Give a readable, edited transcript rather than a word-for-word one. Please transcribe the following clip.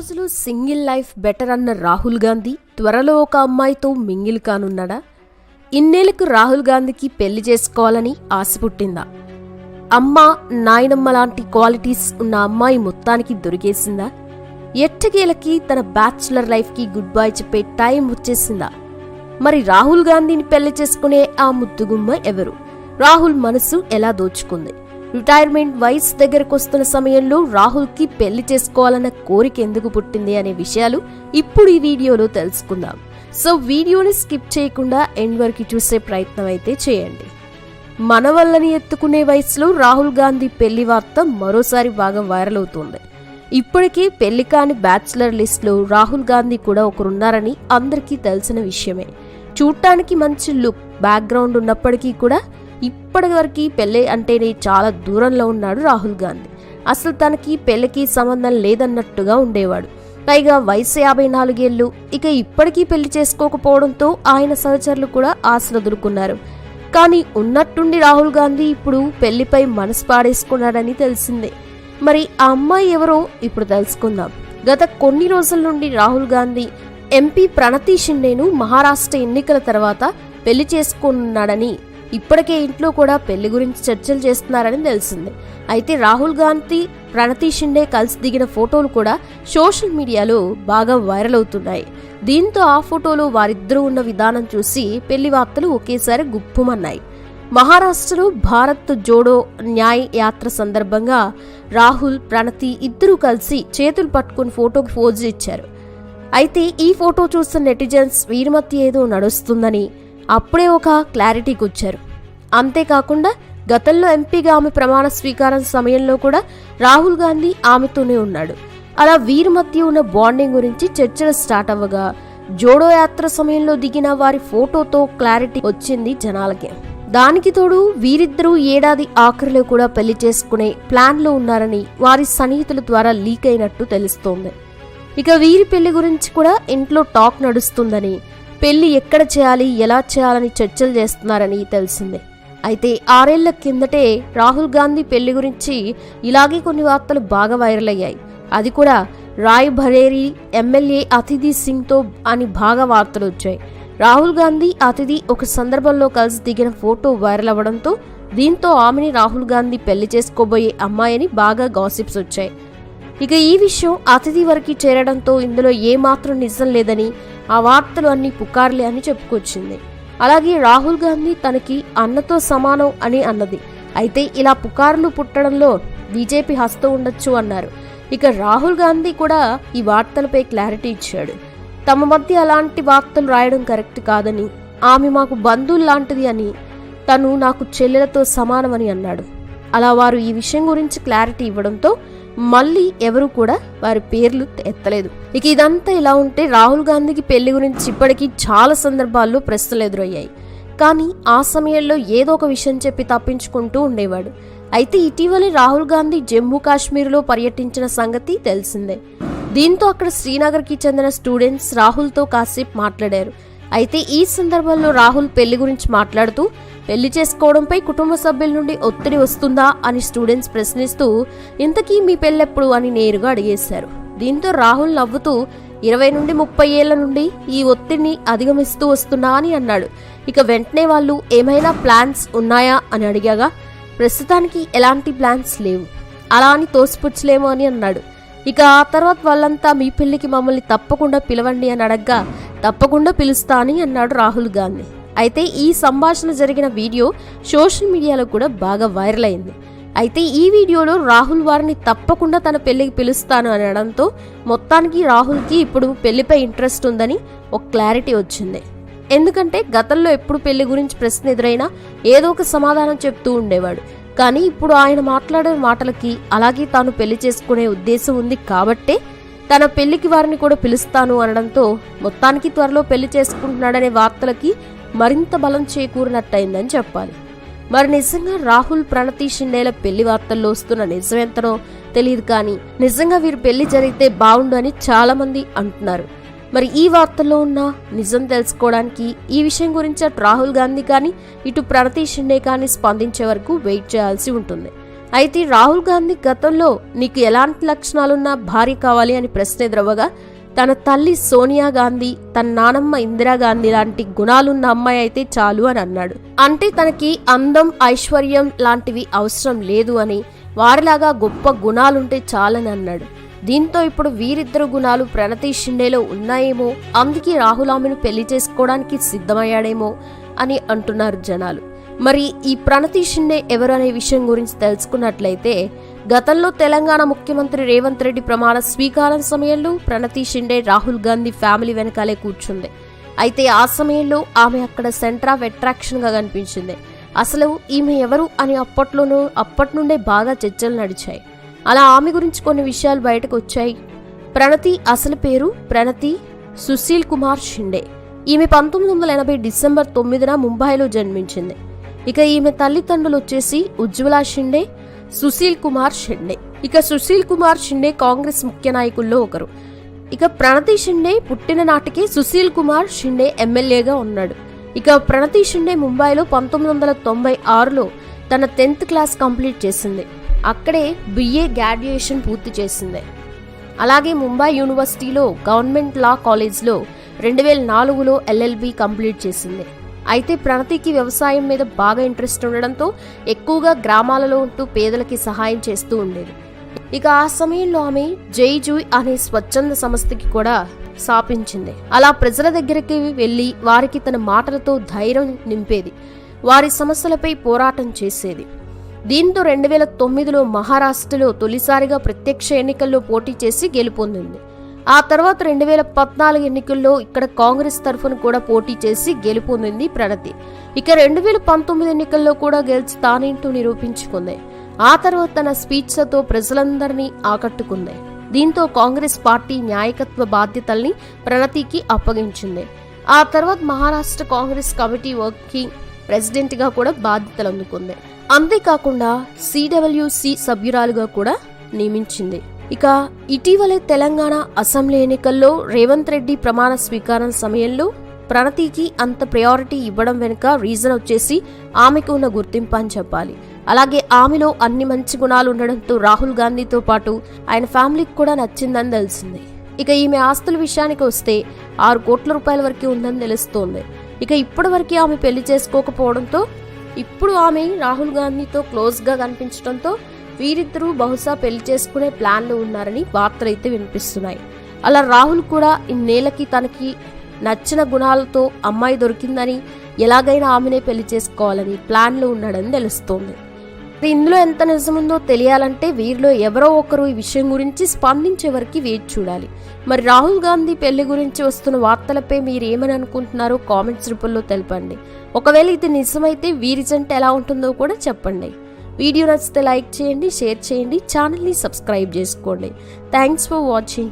రోజులు single life better అన్న రాహుల్ గాంధీ త్వరలో ఒక అమ్మాయితో మింగిల్ కానున్నాడా? ఇన్నేళ్లకు రాహుల్ గాంధీకి పెళ్లి చేసుకోవాలని ఆశ పుట్టిందా? అమ్మ నాయనమ్మ లాంటి క్వాలిటీస్ ఉన్న అమ్మాయి మొత్తానికి దొరికేసిందా? ఎట్టకేలకి తన బ్యాచులర్ లైఫ్కి గుడ్ బై చెప్పే టైం వచ్చేసిందా? మరి రాహుల్ గాంధీని పెళ్లి చేసుకునే ఆ ముద్దుగుమ్మ ఎవరు? రాహుల్ మనసు ఎలా దోచుకుంది? రిటైర్మెంట్ వయసు దగ్గరకు వస్తున్న సమయంలో రాహుల్కి పెళ్లి చేసుకోవాలన్న కోరిక ఎందుకు పుట్టింది అనే విషయాలు ఇప్పుడు ఈ వీడియోలో తెలుసుకుందాం. సో వీడియోని స్కిప్ చేయకుండా ఎండ్ వరకు చూసే ప్రయత్నం అయితే చేయండి. మన వల్లని ఎత్తుకునే వయసులో రాహుల్ గాంధీ పెళ్లి వార్త మరోసారి బాగా వైరల్ అవుతుంది. ఇప్పటికే పెళ్లి కాని బ్యాచులర్ లిస్ట్లో రాహుల్ గాంధీ కూడా ఒకరున్నారని అందరికీ తెలిసిన విషయమే. చూడటానికి మంచి లుక్, బ్యాక్గ్రౌండ్ ఉన్నప్పటికీ కూడా ఇప్పటివరకు పెళ్లి అంటేనే చాలా దూరంలో ఉన్నాడు రాహుల్ గాంధీ. అసలు తనకి పెళ్లికి సంబంధం లేదన్నట్టుగా ఉండేవాడు. పైగా వయసు 54 ఏళ్లు. ఇక ఇప్పటికీ పెళ్లి చేసుకోకపోవడంతో ఆయన సహచరులు కూడా ఆశలు వదులుకున్నారు. కానీ ఉన్నట్టుండి రాహుల్ గాంధీ ఇప్పుడు పెళ్లిపై మనసు పాడేసుకున్నాడని తెలిసిందే. మరి ఆ అమ్మాయి ఎవరో ఇప్పుడు తెలుసుకుందాం. గత కొన్ని రోజుల నుండి రాహుల్ గాంధీ ఎంపీ ప్రణతి షిండేను మహారాష్ట్ర ఎన్నికల తర్వాత పెళ్లి చేసుకున్నాడని, ఇప్పటికే ఇంట్లో కూడా పెళ్లి గురించి చర్చలు చేస్తున్నారని తెలిసింది. అయితే రాహుల్ గాంధీ ప్రణతి షిండే కలిసి దిగిన ఫోటోలు కూడా సోషల్ మీడియాలో బాగా వైరల్ అవుతున్నాయి. దీంతో ఆ ఫోటోలో వారిద్దరూ ఉన్న విధానం చూసి పెళ్లి వార్తలు ఒకేసారి గుప్పుమన్నాయి. మహారాష్ట్రలో భారత్ జోడో న్యాయ్ యాత్ర సందర్భంగా రాహుల్, ప్రణతి ఇద్దరూ కలిసి చేతులు పట్టుకుని ఫోటోకు పోజు ఇచ్చారు. అయితే ఈ ఫోటో చూస్తున్న నెటిజన్స్ వీరి మధ్య ఏదో నడుస్తుందని అప్పుడే ఒక క్లారిటీకి వచ్చారు. అంతేకాకుండా గతంలో ఎంపీగా ఆమె ప్రమాణ స్వీకారం సమయంలో కూడా రాహుల్ గాంధీ ఆమెతోనే ఉన్నాడు. అలా వీరి మధ్య ఉన్న బాండింగ్ గురించి చర్చలు స్టార్ట్ అవ్వగా జోడో యాత్ర సమయంలో దిగిన వారి ఫోటోతో క్లారిటీ వచ్చింది జనాలకి. దానికి తోడు వీరిద్దరూ ఏడాది ఆఖరిలో కూడా పెళ్లి చేసుకునే ప్లాన్లో ఉన్నారని వారి సన్నిహితుల ద్వారా లీక్ అయినట్టు తెలుస్తోంది. ఇక వీరి పెళ్లి గురించి కూడా ఇంట్లో టాక్ నడుస్తుందని, పెళ్లి ఎక్కడ చేయాలి, ఎలా చేయాలని చర్చలు చేస్తున్నారని తెలిసిందే. అయితే 6 ఏళ్ల కిందటే రాహుల్ గాంధీ పెళ్లి గురించి ఇలాగే కొన్ని వార్తలు బాగా వైరల్ అయ్యాయి. అది కూడా రాయ్ బరేలీ ఎమ్మెల్యే అతిథి సింగ్తో అని బాగా వార్తలు వచ్చాయి. రాహుల్ గాంధీ, అతిథి ఒక సందర్భంలో కలిసి దిగిన ఫోటో వైరల్ అవ్వడంతో దీంతో ఆమెని రాహుల్ గాంధీ పెళ్లి చేసుకోబోయే అమ్మాయిని బాగా గాసిప్స్ వచ్చాయి. ఇక ఈ విషయం అతిథి వరకు చేరడంతో ఇందులో ఏమాత్రం నిజం లేదని, ఆ వార్తలు అన్ని పుకార్లే అని చెప్పుకొచ్చింది. అలాగే రాహుల్ గాంధీ తనకి అన్నతో సమానం అని అన్నది. అయితే ఇలా పుకార్లు పుట్టడంలో బీజేపీ హస్తం ఉండొచ్చు అన్నారు. ఇక రాహుల్ గాంధీ కూడా ఈ వార్తలపై క్లారిటీ ఇచ్చాడు. తమ మధ్య అలాంటి వార్తలు రాయడం కరెక్ట్ కాదని, ఆమె మాకు బంధువులు లాంటిది అని, తను నాకు చెల్లెలతో సమానమని అన్నాడు. అలా వారు ఈ విషయం గురించి క్లారిటీ ఇవ్వడంతో మళ్ళీ ఎవరు కూడా వారి పేర్లు ఎత్తలేదు. ఇక ఇదంతా ఇలా ఉంటే రాహుల్ గాంధీకి పెళ్లి గురించి ఇప్పటికీ చాలా సందర్భాల్లో ప్రశ్నలు ఎదురయ్యాయి. కానీ ఆ సమయంలో ఏదో ఒక విషయం చెప్పి తప్పించుకుంటూ ఉండేవాడు. అయితే ఇటీవలే రాహుల్ గాంధీ జమ్మూ కాశ్మీర్లో పర్యటించిన సంగతి తెలిసిందే. దీంతో అక్కడ శ్రీనగర్కి చెందిన స్టూడెంట్స్ రాహుల్తో కాసేపు మాట్లాడారు. అయితే ఈ సందర్భంలో రాహుల్ పెళ్లి గురించి మాట్లాడుతూ పెళ్లి చేసుకోవడంపై కుటుంబ సభ్యుల నుండి ఒత్తిడి వస్తుందా అని స్టూడెంట్స్ ప్రశ్నిస్తూ, ఇంతకీ మీ పెళ్ళెప్పుడు అని నేరుగా అడిగేశారు. దీంతో రాహుల్ నవ్వుతూ 20 నుండి 30 ఏళ్ల నుండి ఈ ఒత్తిడిని అధిగమిస్తూ వస్తున్నా అని అన్నాడు. ఇక వెంటనే వాళ్ళు ఏమైనా ప్లాన్స్ ఉన్నాయా అని అడిగాగా ప్రస్తుతానికి ఎలాంటి ప్లాన్స్ లేవు, అలా అని తోసిపుచ్చలేము అని అన్నాడు. ఇక ఆ తర్వాత వాళ్ళంతా మీ పెళ్లికి మమ్మల్ని తప్పకుండా పిలవండి అని అడగ్గా తప్పకుండా పిలుస్తా అని అన్నాడు రాహుల్ గాంధీ. అయితే ఈ సంభాషణ జరిగిన వీడియో సోషల్ మీడియాలో కూడా బాగా వైరల్ అయింది. అయితే ఈ వీడియోలో రాహుల్ వారిని తప్పకుండా తన పెళ్లికి పిలుస్తాను అనడంతో మొత్తానికి రాహుల్కి ఇప్పుడు పెళ్లిపై ఇంట్రెస్ట్ ఉందని ఒక క్లారిటీ వచ్చింది. ఎందుకంటే గతంలో ఎప్పుడు పెళ్లి గురించి ప్రశ్న ఎదురైనా ఏదో ఒక సమాధానం చెప్తూ ఉండేవాడు. కానీ ఇప్పుడు ఆయన మాట్లాడే మాటలకి అలాగే తాను పెళ్లి చేసుకునే ఉద్దేశం ఉంది కాబట్టే తన పెళ్లికి వారిని కూడా పిలుస్తాను అనడంతో మొత్తానికి త్వరలో పెళ్లి చేసుకుంటున్నాడనే వార్తలకి మరింత బలం చేకూరినట్టయిందని చెప్పాలి. మరి నిజంగా రాహుల్, ప్రణతి షిండేల పెళ్లి వార్తల్లో వస్తున్న నిజమెంతనో తెలియదు. కానీ నిజంగా వీరు పెళ్లి జరిగితే బాగుండు అని చాలా మంది అంటున్నారు. మరి ఈ వార్తల్లో ఉన్న నిజం తెలుసుకోవడానికి ఈ విషయం గురించి అటు రాహుల్ గాంధీ కానీ ఇటు ప్రణతి షిండే కానీ స్పందించే వరకు వెయిట్ చేయాల్సి ఉంటుంది. అయితే రాహుల్ గాంధీ గతంలో నీకు ఎలాంటి లక్షణాలున్న భార్య కావాలి అని ప్రశ్న ఎదురవ్వగా తన తల్లి సోనియా గాంధీ, తన నానమ్మ ఇందిరాగాంధీ లాంటి గుణాలున్న అమ్మాయి అయితే చాలు అని అన్నాడు. అంటే తనకి అందం, ఐశ్వర్యం లాంటివి అవసరం లేదు అని, వారిలాగా గొప్ప గుణాలుంటే చాలని అన్నాడు. దీంతో ఇప్పుడు వీరిద్దరు గుణాలు ప్రణతి షిండేలో ఉన్నాయేమో, అందుకే రాహుల్ ఆమెను పెళ్లి చేసుకోవడానికి సిద్ధమయ్యాడేమో అని అంటున్నారు జనాలు. మరి ఈ ప్రణతి షిండే ఎవరు అనే విషయం గురించి తెలుసుకున్నట్లయితే, గతంలో తెలంగాణ ముఖ్యమంత్రి రేవంత్ రెడ్డి ప్రమాణ స్వీకారం సమయంలో ప్రణతి షిండే రాహుల్ గాంధీ ఫ్యామిలీ వెనకాలే కూర్చుంది. అయితే ఆ సమయంలో ఆమె అక్కడ సెంటర్ ఆఫ్ అట్రాక్షన్ గా కనిపించింది. అసలు ఈమె ఎవరు అని అప్పటి నుండే బాగా చర్చలు నడిచాయి. అలా ఆమె గురించి కొన్ని విషయాలు బయటకు వచ్చాయి. ప్రణతి అసలు పేరు ప్రణతి సుశీల్ కుమార్ షిండే. ఈమె 1980 డిసెంబర్ 9న ముంబైలో జన్మించింది. ఇక ఈమె తల్లిదండ్రులు వచ్చేసి ఉజ్వలా షిండే, సుశీల్ కుమార్ షిండే. ఇక సుశీల్ కుమార్ షిండే కాంగ్రెస్ ముఖ్య నాయకుల్లో ఒకరు. ఇక ప్రణతి షిండే పుట్టిన నాటికే సుశీల్ కుమార్ షిండే ఎమ్మెల్యేగా ఉన్నాడు. ఇక ప్రణతి షిండే ముంబైలో 1996లో తన 10th క్లాస్ కంప్లీట్ చేసింది. అక్కడే BA గ్రాడ్యుయేషన్ పూర్తి చేసింది. అలాగే ముంబై యూనివర్సిటీలో గవర్నమెంట్ లా కాలేజ్లో 2004లో LLB కంప్లీట్ చేసింది. అయితే ప్రణతికి వ్యవసాయం మీద బాగా ఇంట్రెస్ట్ ఉండడంతో ఎక్కువగా గ్రామాలలో ఉంటూ పేదలకి సహాయం చేస్తూ ఉండేది. ఇక ఆ సమయంలో ఆమె జై జూయ్ అనే స్వచ్ఛంద సంస్థకి కూడా స్థాపించింది. అలా ప్రజల దగ్గరికి వెళ్లి వారికి తన మాటలతో ధైర్యం నింపేది, వారి సమస్యలపై పోరాటం చేసేది. దీంతో 2009లో మహారాష్ట్రలో తొలిసారిగా ప్రత్యక్ష ఎన్నికల్లో పోటీ చేసి గెలుపొందింది. ఆ తర్వాత 2014 ఎన్నికల్లో ఇక్కడ కాంగ్రెస్ తరఫున కూడా పోటీ చేసి గెలుపొందింది ప్రణతి. ఇక 2019 ఎన్నికల్లో కూడా గెలిచి తానేంటూ నిరూపించుకుంది. ఆ తర్వాత తన స్పీచ్లతో ప్రజలందరినీ ఆకట్టుకుంది. దీంతో కాంగ్రెస్ పార్టీ నాయకత్వ బాధ్యతల్ని ప్రణతికి అప్పగించింది. ఆ తర్వాత Maharashtra Congress committee working president గా కూడా బాధ్యతలు అందుకుంది. అంతేకాకుండా CWC సభ్యురాలుగా కూడా నియమించింది. ఇక ఇటీవలే తెలంగాణ అసెంబ్లీ ఎన్నికల్లో రేవంత్ రెడ్డి ప్రమాణ స్వీకారం సమయంలో ప్రణతికి అంత ప్రయారిటీ ఇవ్వడం వెనుక రీజన్ వచ్చేసి ఆమెకు ఉన్న గుర్తింపు అని చెప్పాలి. అలాగే ఆమెలో అన్ని మంచి గుణాలు ఉండడంతో రాహుల్ గాంధీతో పాటు ఆయన ఫ్యామిలీకి కూడా నచ్చిందని తెలిసింది. ఇక ఈమె ఆస్తుల విషయానికి వస్తే 6 కోట్ల రూపాయల వరకు ఉందని తెలుస్తోంది. ఇక ఇప్పటి వరకు ఆమె పెళ్లి చేసుకోకపోవడంతో ఇప్పుడు ఆమె రాహుల్ గాంధీతో క్లోజ్ గా కనిపించడంతో వీరిద్దరూ బహుశా పెళ్లి చేసుకునే ప్లాన్లో ఉన్నారని వార్తలైతే వినిపిస్తున్నాయి. అలా రాహుల్ కూడా ఇన్నేళ్లకి తనకి నచ్చిన గుణాలతో అమ్మాయి దొరికిందని, ఎలాగైనా ఆమెనే పెళ్లి చేసుకోవాలని ప్లాన్లో ఉన్నాడని తెలుస్తోంది. ఇందులో ఎంత నిజముందో తెలియాలంటే వీరిలో ఎవరో ఒకరు ఈ విషయం గురించి స్పందించే వరకు వేచి చూడాలి. మరి రాహుల్ గాంధీ పెళ్లి గురించి వస్తున్న వార్తలపై మీరు ఏమని అనుకుంటున్నారో కామెంట్స్ రూపంలో తెలపండి. ఒకవేళ ఇది నిజమైతే వీరి జంట ఎలా ఉంటుందో కూడా చెప్పండి. వీడియో నచ్చితే లైక్ చేయండి, షేర్ చేయండి, ఛానల్ని సబ్స్క్రైబ్ చేసుకోండి. Thanks for watching.